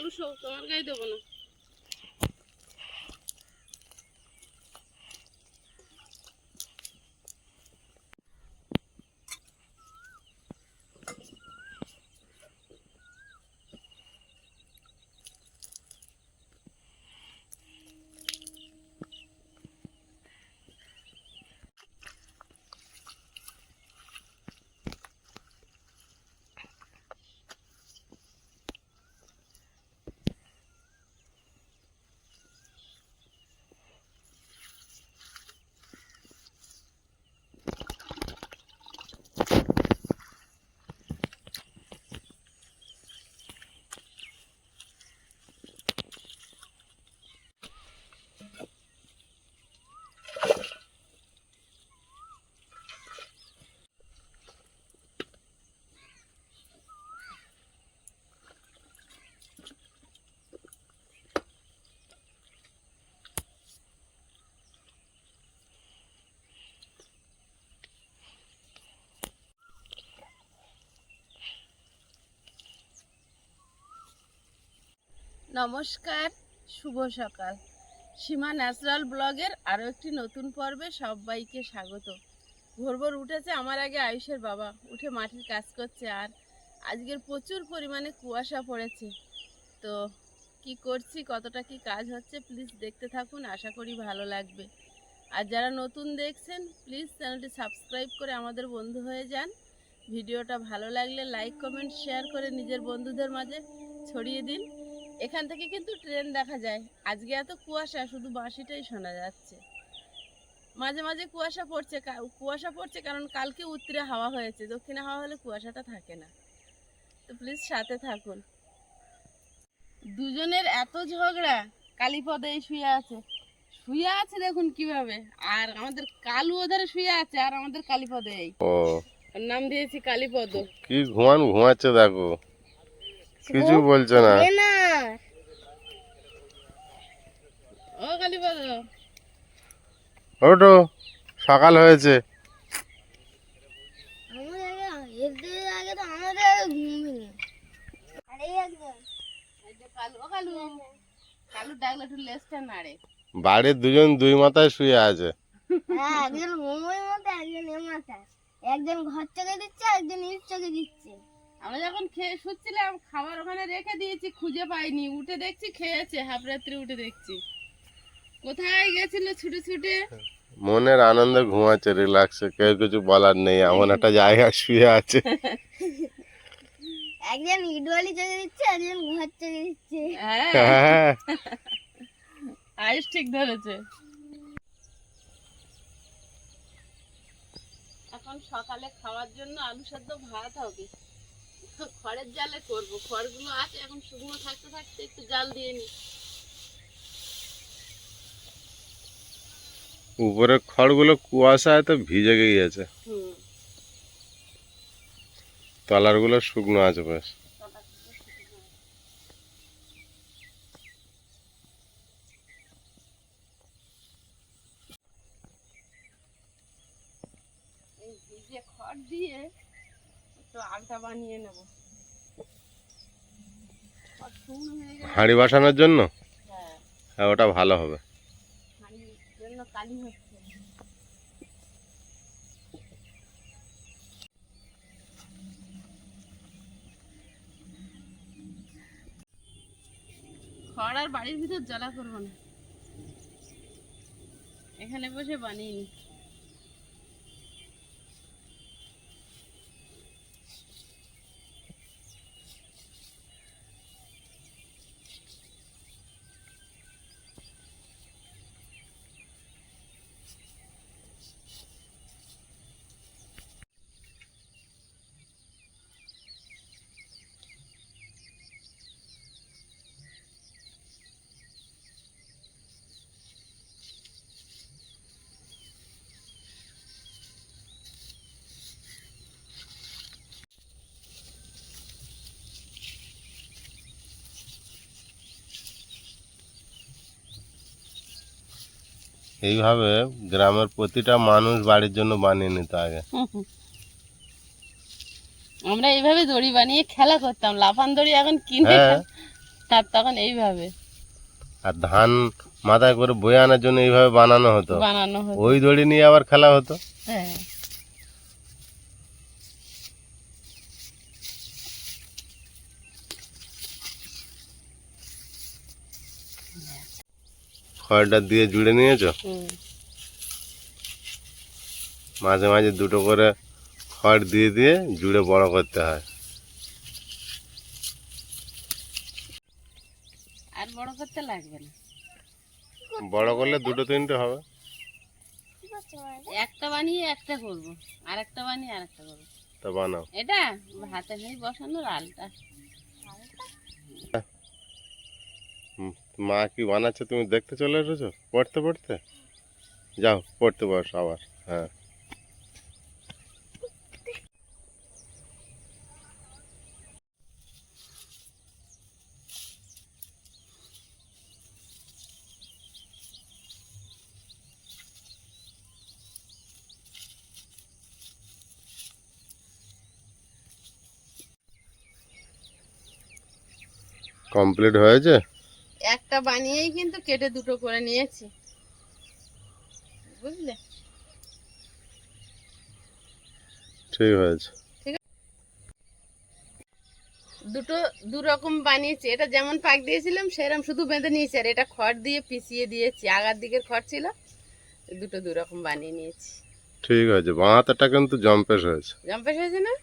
আলু সব তোমার গায়ে দেবো না। নমস্কার, শুভ সকাল। সীমা ন্যাচারাল ব্লগের আরও একটি নতুন পর্বে সবাইকে স্বাগত। ভোর ভোর উঠেছে আমার আগে আয়ুষের বাবা, উঠে মাটির কাজ করছে। আর আজকের প্রচুর পরিমাণে কুয়াশা পড়েছে। তো কি করছি, কতটা কি কাজ হচ্ছে, প্লিজ দেখতে থাকুন, আশা করি ভালো লাগবে। আর যারা নতুন দেখছেন প্লিজ চ্যানেলটি সাবস্ক্রাইব করে আমাদের বন্ধু হয়ে যান। ভিডিওটা ভালো লাগলে লাইক কমেন্ট শেয়ার করে নিজের বন্ধুদের মাঝে ছড়িয়ে দিন। এখান থেকে কিন্তু ট্রেন দেখা যায়। আজকে এত কুয়াশা, শুধু বাঁশিটাই শোনা যাচ্ছে। মাঝে মাঝে কুয়াশা পড়ছে কারণ কালকে উত্তরে হাওয়া হয়েছে, দক্ষিণে হাওয়া হলে কুয়াশাটা থাকে না। তো প্লিজ সাথে থাকুন। দুজনের এত ঝগড়া, কালীপদ এই শুয়ে আছে দেখুন কিভাবে। আর আমাদের কালু ওধারে শুয়ে আছে, আর আমাদের কালীপদ এই। ও নাম দিয়েছি কালীপদ। কি ঘুমাচ্ছে দেখো, কিছু বলছে না। ও কালীপদ, ওঠো, সকাল হয়েছে। কালু ডাকলে একটু লেজটা নাড়ে। বাড়ির দুজন দুই মাথায় শুয়ে আছে। একজন মোমোর মতো, একজন এর মাথায়, একজন ঘর চোখে দিচ্ছে, একজন ইট চোখে দিচ্ছে। আমরা যখন খেয়ে শুচ্ছিলাম, খাবার ওখানে রেখে দিয়েছি, খুঁজে পাইনি, উঠে দেখছি খেয়েছে। হাফ রাত্রে উঠে দেখছি কোথায় গেছিল ছুটে ছুটে। মনের আনন্দে ঘুমাচ্ছে, রিল্যাক্সে, কেউ কিছু বলার নেই, এমন একটা জায়গায় শুয়ে আছে। একজন ইটবালি চোখে দিচ্ছে, একজন ঘর চোখে দিচ্ছে। হ্যাঁ, আয়ুষ ঠিক ধরেছে। এখন সকালে খাওয়ার জন্য আলু সেদ্ধ ভাত হবে। খড়ের জালে করব, খড়গুলো আছে এখন, শুকনো থাকতে থাকতে একটু জাল দিয়ে নি। উপরে খড়গুলো কুয়াশায় তো ভিজে গিয়েছে, তলার গুলো শুকনো আছে বেশ। এই ভিজে খড় দিয়ে একটু আলতা বানিয়ে নেব। হাঁড়ি বসানোর জন্য, হ্যাঁ, হ্যাঁ, ওটা ভালো হবে। হাঁড়ির জন্য কালি হচ্ছে। খড় আর বাড়ির ভিতর জ্বালা করবো না, এখানে বসে বানিয়ে নি। এইভাবে গ্রামের প্রতিটা মানুষ বাড়ির জন্য বানিয়ে নিত আগে। আমরা এইভাবে দড়ি বানিয়ে খেলা করতাম, লাফান দড়ি এখন কিনে হ্যাঁ, তার তখন এইভাবে আর ধান মাথায় করে বয়ে আনার জন্য এইভাবে বানানো হতো, বানানো হতো। ওই দড়ি নিয়ে আবার খেলা হতো। হ্যাঁ, খড়টা দিয়ে জুড়ে নিয়েছো, হুম। মাঝে মাঝে দুটো করে খড় দিয়ে দিয়ে জুড়ে বড় করতে হয়। আর বড় করতে লাগবে না, বড় করলে দুটো তিনটে হবে। একটা বানিয়ে একটা করবো, আর একটা বানিয়ে আর একটা করবো। তা বানাও। এটা হাতে নেই বসানোর আলটা। মা কি বানাচ্ছে তুমি দেখতে চলে এসেছো পড়তে পড়তে? যাও পড়তে বস আবার। হ্যাঁ, কমপ্লিট হয়েছে। একটা বানিয়েই কিন্তু কেটে দুটো করে নিয়েছি, বুঝলে? ঠিক হয়েছে। দুটো দু রকম বানিয়েছি, এটা যেমন পাক দিয়েছিলাম সেরকম শুধু বেঁধে নিয়েছি, আর এটা খড় দিয়ে পিছিয়ে দিয়েছি। আগার দিকের খড় ছিল, দুটো দু রকম বানিয়ে নিয়েছি। ঠিক আছে, বাঁ হাতেরটা কিন্তু জম্পেশ হয়েছে। জম্পেশ হয়েছে না?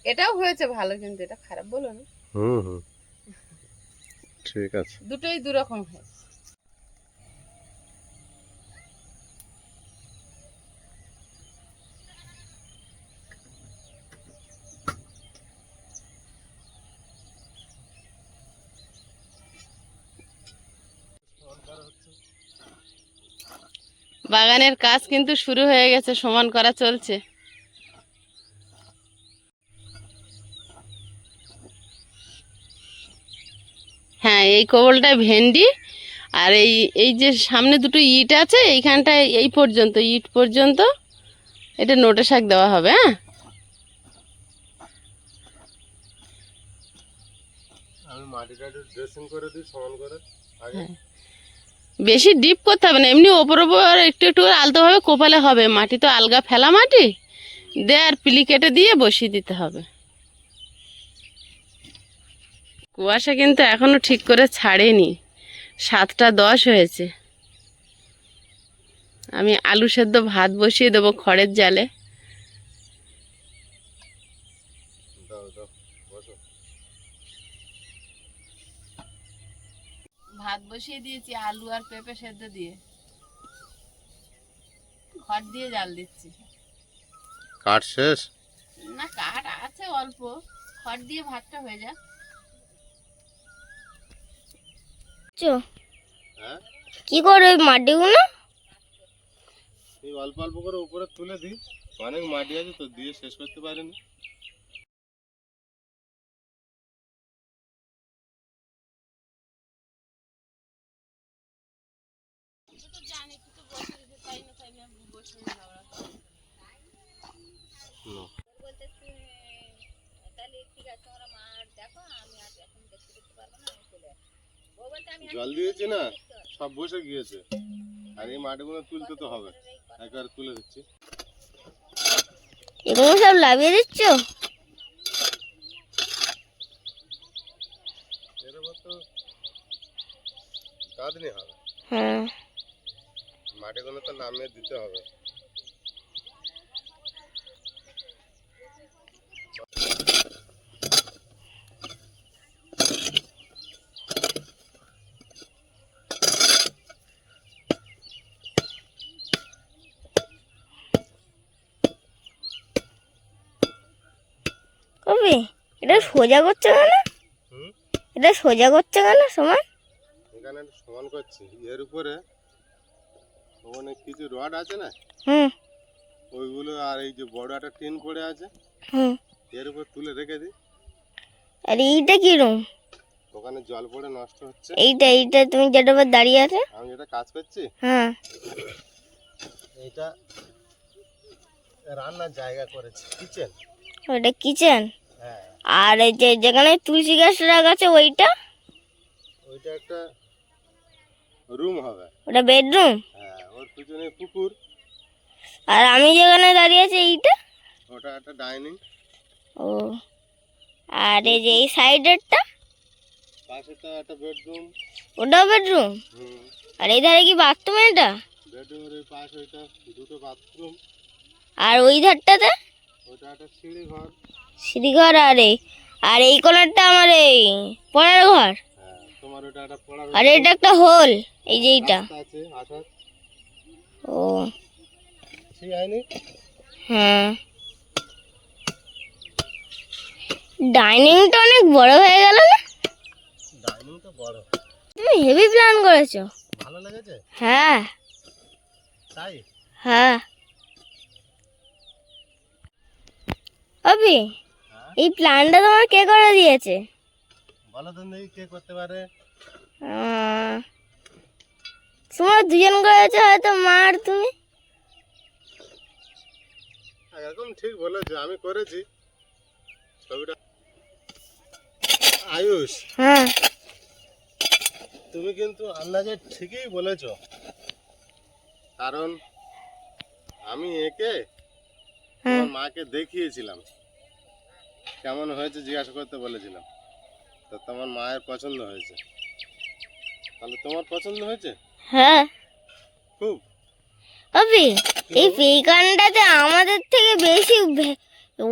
এটাও হয়েছে ভালো, কিন্তু এটা খারাপ বলো না। হুম হুম, ঠিক আছে। দুটোই দু রকম হয়েছে। বাগানের কাজ কিন্তু শুরু হয়ে গেছে, সমান করা চলছে। হ্যাঁ, এই কবলটায় ভেন্ডি, আর এই এই যে সামনে দুটো ইট আছে এইখানটায় এই পর্যন্ত ইট পর্যন্ত এটা নোটে শাক দেওয়া হবে। হ্যাঁ, আমি মাটিটা ড্রেসিং করে দিই সমান করে আগে। বেশি ডিপ করতে হবে না, এমনি ওপর ওপর একটু একটু করে আলতোভাবে কোপালে হবে। মাটি তো আলগা ফেলা মাটি দিয়ে আর পিলি কেটে দিয়ে বসিয়ে দিতে হবে। কুয়াশা কিন্তু এখনো ঠিক করে ছাড়েনি, 7:10 হয়েছে। আমি আলু সেদ্ধ ভাত বসিয়ে দেবো খড়ের জালে। দাও দাও বসো। ভাত বসিয়ে দিয়েছি আলু আর পেঁপে সেদ্ধ দিয়ে, খড় দিয়ে জাল দিচ্ছি। কাঠ শেষ? না, কাঠ আছে অল্প, খড় দিয়ে ভাতটা হয়ে যাক। হ্যাঁ, কি করে ওই মাটিগুলো? এই অল্প অল্প করে উপরে তুলে দিই, অনেক মাটি আছে তো দিয়ে শেষ করতে পারিনি। জল দিয়েছি না, সব বসে গিয়েছে, আর এই মাটিগুলো তুলতে তো হবে। একবার তুলে দিচ্ছি। এগুলো সব লাভিয়ে দিচ্ছ? এর উপর তো গাঁদনি হবে, হ্যাঁ, মাটিগুলো তো নামিয়ে দিতে হবে। কবি এটা সোজা করছে কেন? হুম, এটা সোজা করছে কেন সমান? এখানে একটু সমান করছি। এর উপরে ওখানে কিছু রড আছে না, হুম ওইগুলো আর এই যে বড় একটা টিন পড়ে আছে, হুম। এর উপর তুলে রেখে দিই। আর এইটা কিরম? ওখানে জল পড়ে নষ্ট হচ্ছে। এইটা তুমি যেটা উপর দাঁড়িয়ে আছে? আমি যেটা কাজ করছি, হ্যাঁ, এইটা রান্নার জায়গা করেছি, কিচেন। ওইটা কিচেন। হ্যাঁ, আর এই যে যেখানে তুলসী গাছ রাখা আছে ওইটা? ওইটা একটা রুম হবে। ওটা বেডরুম? হ্যাঁ, ওর পিছনে পুকুর। আর আমি যেখানে দাঁড়িয়ে আছি এইটা? ওটা একটা ডাইনিং। ও, আর এই যে এই সাইডেরটা? পাশেটা একটা বেডরুম। ওটাও বেডরুম? আর এই ধারে কি বাথরুম? এটা বেডরুমের ওই পাশে ওইটা দুটো বাথরুম। আর ওই ধারটাতে? ওটা একটা সিঁড়ি ঘর। সিঁড়িঘর। আর এই কোণারটা আমার এই পড়ার ঘর। হ্যাঁ, তোমার ওটা একটা পড়ার আর এটা একটা হোল, এই যে এইটা। রাস্তা আছে আসার। ও ঠিক আইনি। হ্যাঁ, ডাইনিংটা অনেক বড় হয়ে গেল না? ডাইনিং তো বড়। তুমি হেভি প্ল্যান করেছো। ভালো লেগেছে? হ্যাঁ তাই? হ্যাঁ। অভি, হ্যাঁ? এই প্ল্যানটা তোমার কে করে দিয়েছে? বলো তো দেখি কে করতে পারে। তোমরা দুজন করেছো, হয়তো মা আর তুমি। এরকম ঠিক বলেছো, আমি করেছি ছবিটা। আয়ুষ, হ্যাঁ তুমি কিন্তু আন্দাজে ঠিকই বলেছো, কারণ আমি একে তোমার মাকে দেখিয়েছিলাম, কেমন হয়েছে জিজ্ঞাসা করতে বলেছিলাম, তো তোমার মায়ের পছন্দ হয়েছে। তাহলে তোমার পছন্দ হয়েছে? হ্যাঁ। খুব। অভি, এই পেইকানটাতে আমাদের থেকে বেশি ও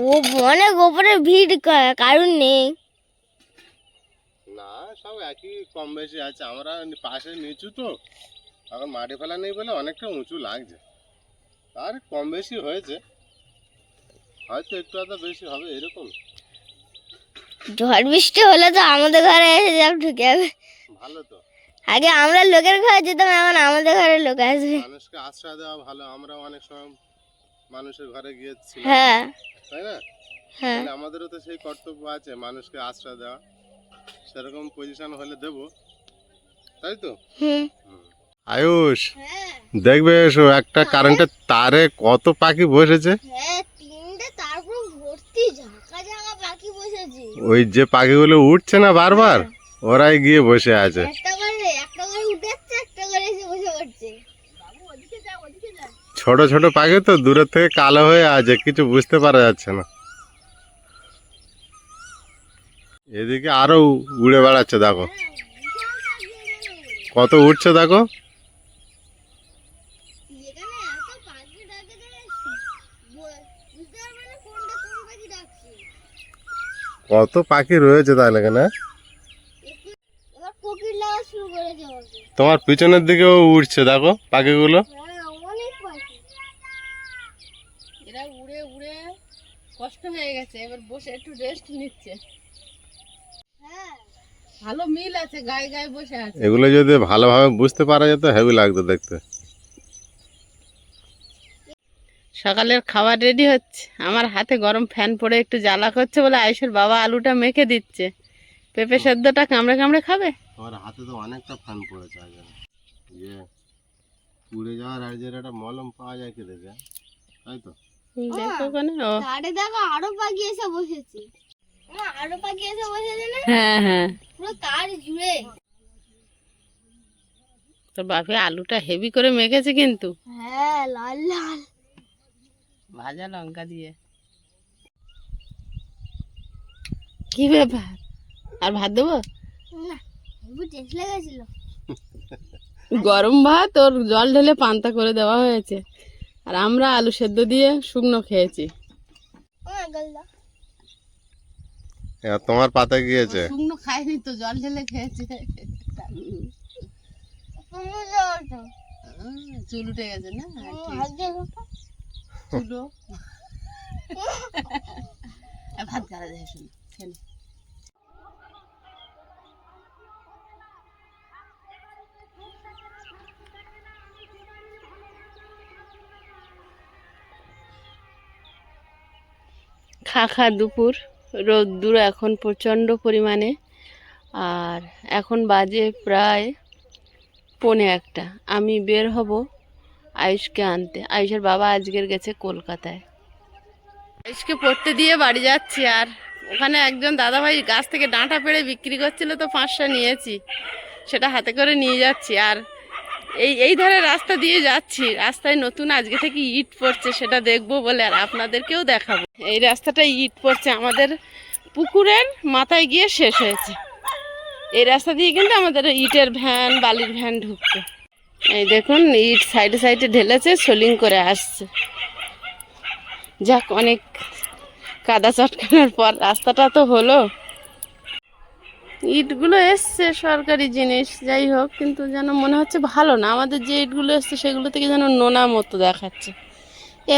অনেক ওপরে ভিড় কারণ নেই। না, সব একই কম বেশি আছে। আমরা পাশে নিচু তো, এখন মাটি ফেলা নেই বলে অনেকটা উঁচু লাগছে। আর কম বেশি হয়েছে, হয়তো একটু আধা বেশি হবে এরকম। ঝড় বৃষ্টি হলে তো আমাদের ঘরে এসে যাব ঢুকে যাবে। ভালো তো। আগে আমরা লোকের ঘরে যেতাম, এখন আমাদের ঘরে লোক আসবে। মানুষকে আশ্রয় দেওয়া ভালো। আমরা অনেক সময় মানুষের ঘরে গিয়েছিলাম, হ্যাঁ তাই না? হ্যাঁ। তাহলে আমাদেরও তো সেই কর্তব্য আছে মানুষকে আশ্রয় দেওয়া। সেরকম পজিশন হলে দেব, তাই তো? হুম। আয়ুষ, দেখবে এসো, একটা কারেন্টের তারে কত পাখি বসেছে। হ্যাঁ, তিনটে তারপর ভর্তি ঝাঁকা ঝাঁকা পাখি বসেছে। ওই যে পাখিগুলো উঠছে না বারবার, ওরাই গিয়ে বসে আছে। একটা করে উঠে যাচ্ছে, একটা করে এসে বসে পড়ছে। ছোট ছোট পাখি তো দূরের থেকে কালো হয়ে আছে, কিছু বুঝতে পারা যাচ্ছে না। এদিকে আরো উড়ে বেড়াচ্ছে, দেখো কত উঠছে, দেখো। এখানে এত পাখি ডাকে যে বুঝতে পারবে না কোনটা কোন পাখি ডাকছে। কত পাখি রয়েছে তাহলে এখানে। এবার কোকিল লাগা শুরু করেছে আমাকে। তোমার পিছনের দিকেও উঠছে, দেখো পাখিগুলো। হ্যাঁ, অনেক পাখি। এরা উড়ে উড়ে কষ্ট হয়ে গেছে, এবার বসে একটু রেস্ট নিচ্ছে। হ্যাঁ, ভালো মিল আছে, গায়ে গায়ে বসে আছে। এগুলো যদি ভালোভাবে বুঝতে পারা যেত হেভি লাগতো দেখতে। সকালের খাবার রেডি হচ্ছে। আমার হাতে গরম ফ্যান পড়ে একটু জ্বালা করছে বলে আয়ুষের বাবা আলুটা মেখে দিচ্ছে। পেঁপে সেদ্ধটা কামড়ে কামড়ে খাবে। আমার হাতে তো অনেকটা ফান পড়েছে। আগে যে পুড়ে যাওয়ার আগে একটা মলম পাওয়া যায় কি দেখে, তাই তো? দেখো ওখানে। ও তারে দেখো আরো পাখি এসে বসেছে। আরো পাখি এসে বসেছে না? হ্যাঁ হ্যাঁ, পুরো তার জুড়ে। তোর বাপে আলুটা হেভি করে মেখেছে কিন্তু, হ্যাঁ, লাল লাল ভাজা লঙ্কা দিয়ে। কি ব্যাপার, আর ভাত দেবো? না, একটু টেস্ট লেগেছিল। গরম ভাত ওর জল ঢেলে পান্তা করে দেওয়া হয়েছে, আর আমরা আলু সেদ্ধ দিয়ে শুকনো খেয়েছি। এবার তোমার পাতে গিয়েছে। শুকনো খাইনি তো, জল ঢেলে খেয়েছে। চুল উঠে গেছে না? চুলো ভাত গাড়া দেখে শুনে খেলে। খা দুপুর, রোদ্দুর এখন প্রচণ্ড পরিমাণে, আর এখন বাজে প্রায় 1:45। আমি বের হব আয়ুষকে আনতে। আয়ুষের বাবা আজকের গেছে কলকাতায়। আয়ুষকে পড়তে দিয়ে বাড়ি যাচ্ছি, আর ওখানে একজন দাদাভাই গাছ থেকে ডাঁটা পেড়ে বিক্রি করছিল, তো 5টা নিয়েছি। সেটা হাতে করে নিয়ে যাচ্ছি। আর এই ধারে রাস্তা দিয়ে যাচ্ছি, রাস্তায় নতুন আজকে থেকে ইট পড়ছে, সেটা দেখবো বলে আর আপনাদেরকেও দেখাবো। এই রাস্তাটা ইট পড়ছে, আমাদের পুকুরের মাথায় গিয়ে শেষ হয়েছে। এই রাস্তা দিয়ে কিন্তু আমাদের ইটের ভ্যান, বালির ভ্যান ঢুকতো। এই দেখুন ইট সাইডে সাইডে ঢেলেছে, সোলিং করে আসছে। যাক, অনেক কাদা চটকানোর পর রাস্তাটা তো হলো। ইটগুলো এসছে সরকারি জিনিস, যাই হোক, কিন্তু যেন মনে হচ্ছে ভালো না। আমাদের যে ইটগুলো এসছে সেগুলো থেকে যেন নোনা মতো দেখাচ্ছে।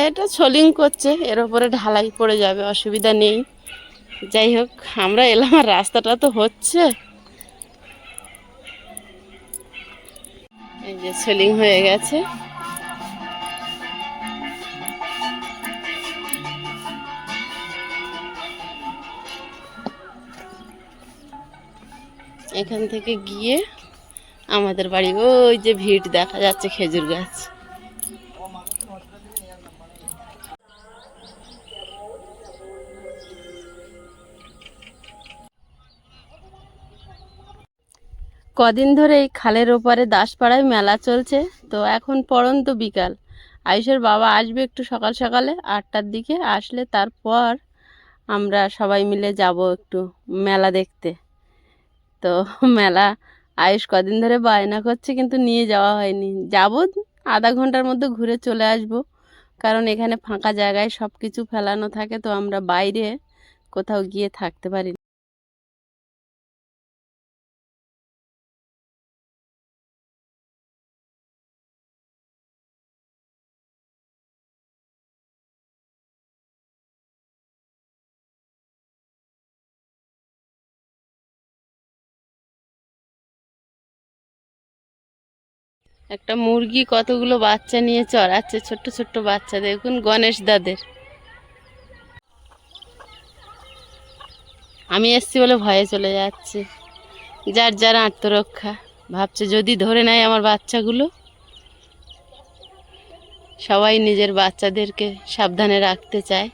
এটা সোলিং করছে, এর ওপরে ঢালাই পড়ে যাবে, অসুবিধা নেই। যাই হোক, আমরা এলাম আর রাস্তাটা তো হচ্ছে। এই যে সোলিং হয়ে গেছে। এখান থেকে গিয়ে আমাদের বাড়ি, ওই যে ভিড় দেখা যাচ্ছে, খেজুর গাছ। কদিন ধরে এই খালের ওপারে দাসপাড়ায় মেলা চলছে, তো এখন পড়ন্ত বিকাল। আয়ুষের বাবা আসবে একটু সকাল সকালে 8টার দিকে, আসলে তারপর আমরা সবাই মিলে যাব একটু মেলা দেখতে। তো মেলা আয়ুষ কদিন ধরে বায়না করছে, কিন্তু নিয়ে যাওয়া হয়নি। যাব, আধা ঘন্টার মধ্যে ঘুরে চলে আসব, কারণ এখানে ফাঁকা জায়গায় সব কিছু ফেলানো থাকে, তো আমরা বাইরে কোথাও গিয়ে থাকতে পারি না। একটা মুরগি কতগুলো বাচ্চা নিয়ে চড়াচ্ছে, ছোট্ট ছোট্ট বাচ্চা, দেখুন গণেশ দাদের। আমি এসছি বলে ভয়ে চলে যাচ্ছে, যার যার আত্মরক্ষা, ভাবছে যদি ধরে নেয় আমার বাচ্চাগুলো। সবাই নিজের বাচ্চাদেরকে সাবধানে রাখতে চায়,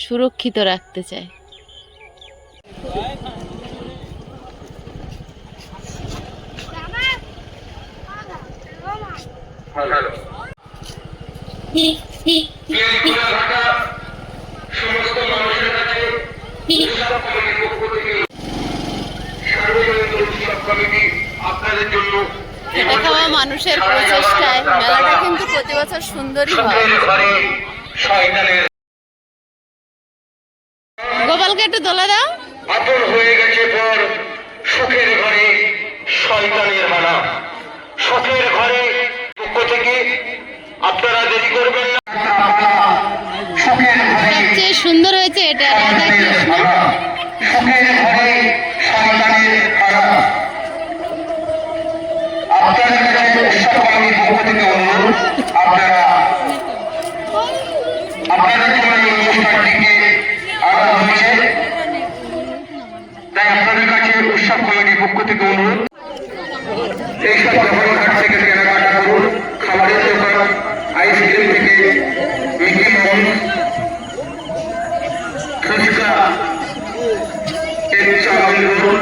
সুরক্ষিত রাখতে চায়। এটা খাওয়া মানুষের প্রচেষ্টায় মেলাটা কিন্তু প্রতি বছর সুন্দরই হয়। গোপালকে একটু দোলা দাও। আপন হয়ে গেছে পর সুখের ঘরে শয়তানের হানা। সুখের ঘরে পক্ষ থেকে আপনারা দেরি করবেন না। সুখের ঘরে সবচেয়ে সুন্দর হয়েছে এটা, রাধা কৃষ্ণ। সুখের ঘরে শয়তানের হানা। আপনাদের কাছে উৎসব কমিটির পক্ষ থেকে অনুরোধ, আপনাদের জন্য এই অনুষ্ঠানটিকে আনা হয়েছে, তাই আপনাদের কাছে উৎসব কমিটির পক্ষ থেকে অনুরোধ, এইসব ব্যবহার থেকে কেনাকাটা করুন। খাবারের দোকান, আইসক্রিম থেকে Mickey Mouse, fuchka, chowmein roll,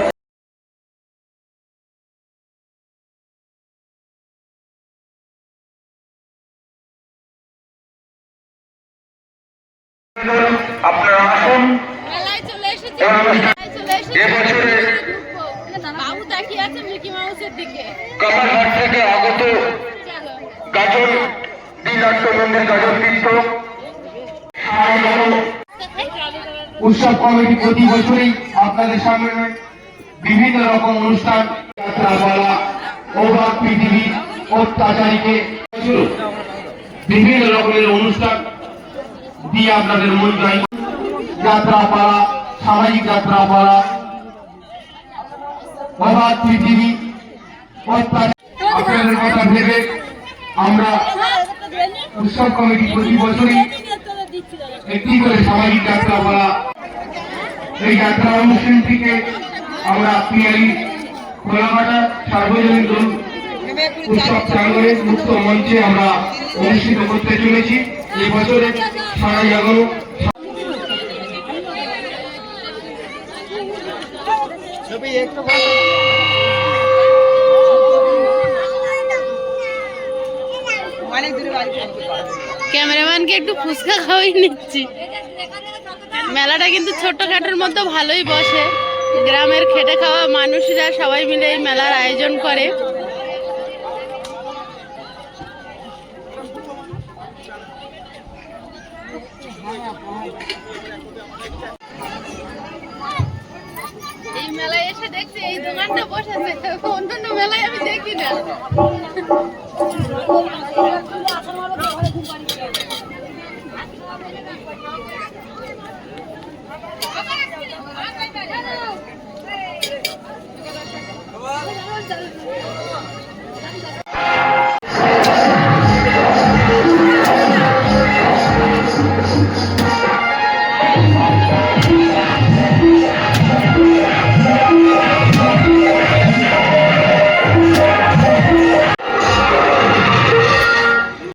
আপনারা আসুন। মেলায় চলে এসেছি, এবছরে বাবু তাকিয়ে আছে মিকি মাউসের দিকে। কামারঘাট থেকে আগত গাজন দ্বিনাট্য মন্দির গাজন তীর্থ উৎসব কমিটি প্রতি বছরই আপনাদের সামনে বিভিন্ন রকম অনুষ্ঠান, যাত্রাপালা, অবাক পৃথিবী, অত্যাচারীকে বিভিন্ন রকমের অনুষ্ঠান দিয়ে আপনাদের মন জয়। যাত্রাপালা, সামাজিক যাত্রাপালা, অবাক পৃথিবী, আপনাদের কথা ভেবে আমরা উৎসব কমিটি প্রতি বছরই একটি করে সামাজিক যাত্রাপালা, এই যাত্রা অনুষ্ঠানটিকে আমরা পিয়ালি খোলাঘাটা সার্বজনীন উৎসব প্রাঙ্গণে মুক্ত মঞ্চে আমরা অনুষ্ঠিত করতে চলেছি। এই বছরে 11:30 ছবি একটু ক্যামেরাম্যানকে একটু ফুচকা খাওয়াই নিচ্ছি। মেলাটা কিন্তু ছোট্টখাটোর মধ্যে ভালোই বসে, গ্রামের খেটে খাওয়া মানুষরা সবাই মিলে এই মেলার আয়োজন করে। এই মেলায় এসে দেখছি এই দোকানটা বসেছে, অন্যান্য মেলায় আমি দেখি না।